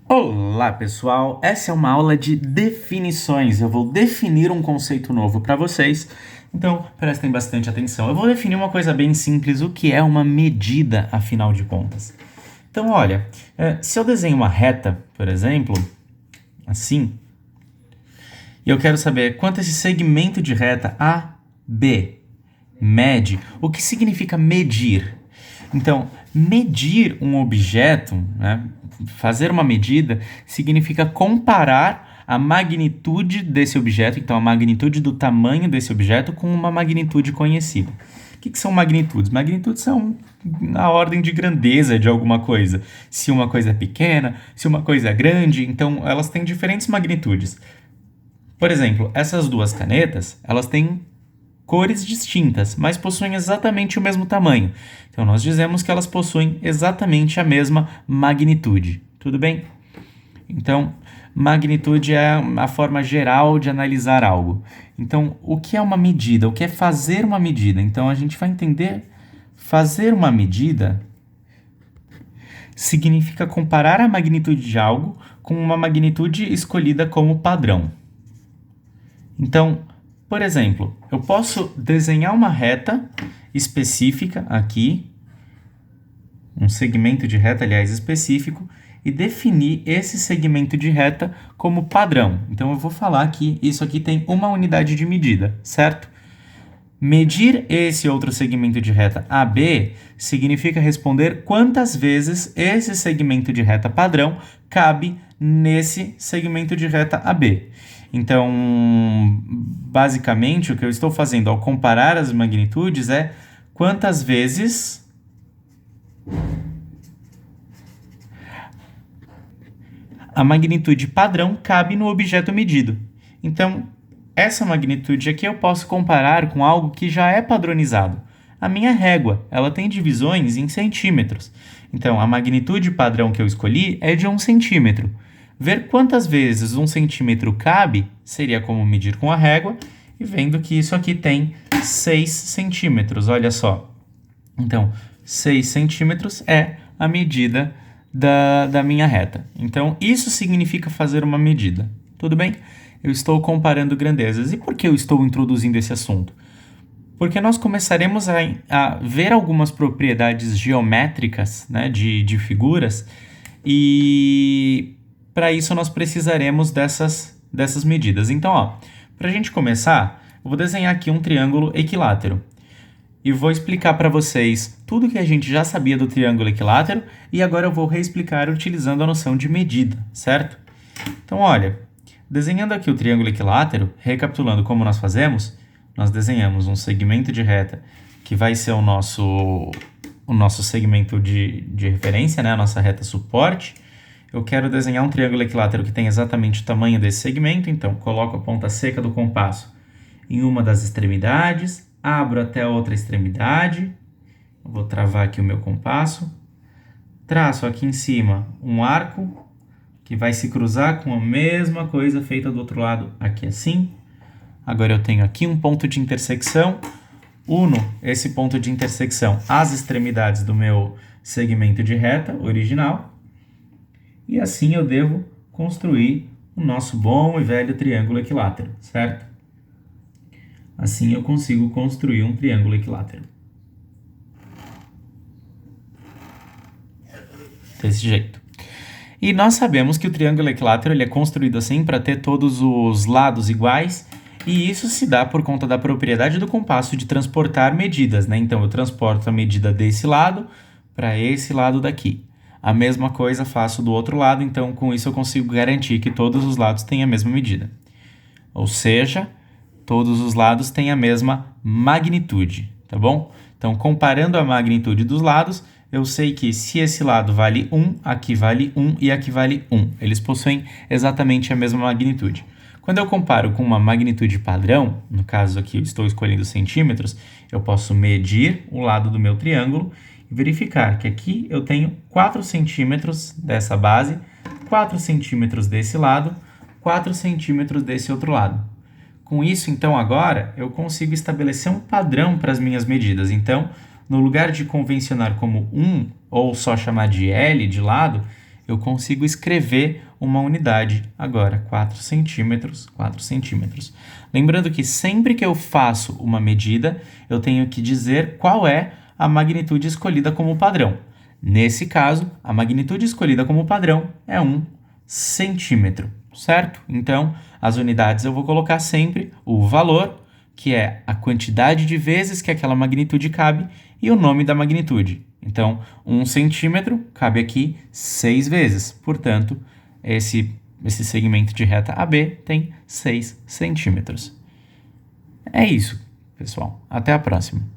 Olá, pessoal! Essa é uma aula de definições. Eu vou definir um conceito novo para vocês, então prestem bastante atenção. Eu vou definir uma coisa bem simples, o que é uma medida, afinal de contas. Então, olha, se eu desenho uma reta, por exemplo, assim, e eu quero saber quanto esse segmento de reta AB mede, o que significa medir? Então, medir um objeto, né, fazer uma medida, significa comparar a magnitude desse objeto, então a magnitude do tamanho desse objeto, com uma magnitude conhecida. O que são magnitudes? Magnitudes são a ordem de grandeza de alguma coisa. Se uma coisa é pequena, se uma coisa é grande, então elas têm diferentes magnitudes. Por exemplo, essas duas canetas, elas têm cores distintas, mas possuem exatamente o mesmo tamanho. Então, nós dizemos que elas possuem exatamente a mesma magnitude. Tudo bem? Então, magnitude é a forma geral de analisar algo. Então, o que é uma medida? O que é fazer uma medida? Então, a gente vai entender fazer uma medida significa comparar a magnitude de algo com uma magnitude escolhida como padrão. Então, por exemplo, eu posso desenhar uma reta específica aqui, um segmento de reta, aliás, específico, e definir esse segmento de reta como padrão. Então, eu vou falar que isso aqui tem uma unidade de medida, certo? Medir esse outro segmento de reta AB significa responder quantas vezes esse segmento de reta padrão cabe nesse segmento de reta AB. Então, basicamente, o que eu estou fazendo ao comparar as magnitudes é quantas vezes a magnitude padrão cabe no objeto medido. Então, essa magnitude aqui eu posso comparar com algo que já é padronizado. A minha régua, ela tem divisões em centímetros. Então, a magnitude padrão que eu escolhi é de 1 centímetro. Ver quantas vezes 1 centímetro cabe seria como medir com a régua, e vendo que isso aqui tem 6 centímetros, olha só. Então, 6 centímetros é a medida da minha reta. Então, isso significa fazer uma medida. Tudo bem? Eu estou comparando grandezas. E por que eu estou introduzindo esse assunto? Porque nós começaremos a ver algumas propriedades geométricas, né, de figuras, e para isso nós precisaremos dessas medidas. Então, para a gente começar, eu vou desenhar aqui um triângulo equilátero. E vou explicar para vocês tudo que a gente já sabia do triângulo equilátero, e agora eu vou reexplicar utilizando a noção de medida, certo? Então, olha, desenhando aqui o triângulo equilátero, recapitulando como nós fazemos, nós desenhamos um segmento de reta que vai ser o nosso segmento de referência, né? A nossa reta suporte. Eu quero desenhar um triângulo equilátero que tem exatamente o tamanho desse segmento, então coloco a ponta seca do compasso em uma das extremidades, abro até a outra extremidade, vou travar aqui o meu compasso, traço aqui em cima um arco que vai se cruzar com a mesma coisa feita do outro lado, aqui assim. Agora eu tenho aqui um ponto de intersecção, uno esse ponto de intersecção às extremidades do meu segmento de reta original, e assim eu devo construir o nosso bom e velho triângulo equilátero, certo? Assim eu consigo construir um triângulo equilátero. Desse jeito. E nós sabemos que o triângulo equilátero ele é construído assim para ter todos os lados iguais, e isso se dá por conta da propriedade do compasso de transportar medidas, né? Então eu transporto a medida desse lado para esse lado daqui. A mesma coisa faço do outro lado, então com isso eu consigo garantir que todos os lados têm a mesma medida. Ou seja, todos os lados têm a mesma magnitude, tá bom? Então, comparando a magnitude dos lados, eu sei que se esse lado vale 1, aqui vale 1 e aqui vale 1. Eles possuem exatamente a mesma magnitude. Quando eu comparo com uma magnitude padrão, no caso aqui eu estou escolhendo centímetros, eu posso medir o lado do meu triângulo e verificar que aqui eu tenho 4 centímetros dessa base, 4 centímetros desse lado, 4 centímetros desse outro lado. Com isso, então, agora, eu consigo estabelecer um padrão para as minhas medidas. Então, no lugar de convencionar como 1, ou só chamar de L de lado, eu consigo escrever uma unidade agora, 4 centímetros, 4 centímetros. Lembrando que sempre que eu faço uma medida, eu tenho que dizer qual é a magnitude escolhida como padrão. Nesse caso, a magnitude escolhida como padrão é 1 centímetro, certo? Então, as unidades eu vou colocar sempre o valor, que é a quantidade de vezes que aquela magnitude cabe, e o nome da magnitude. Então, 1 centímetro cabe aqui 6 vezes. Portanto, esse segmento de reta AB tem 6 centímetros. É isso, pessoal. Até a próxima.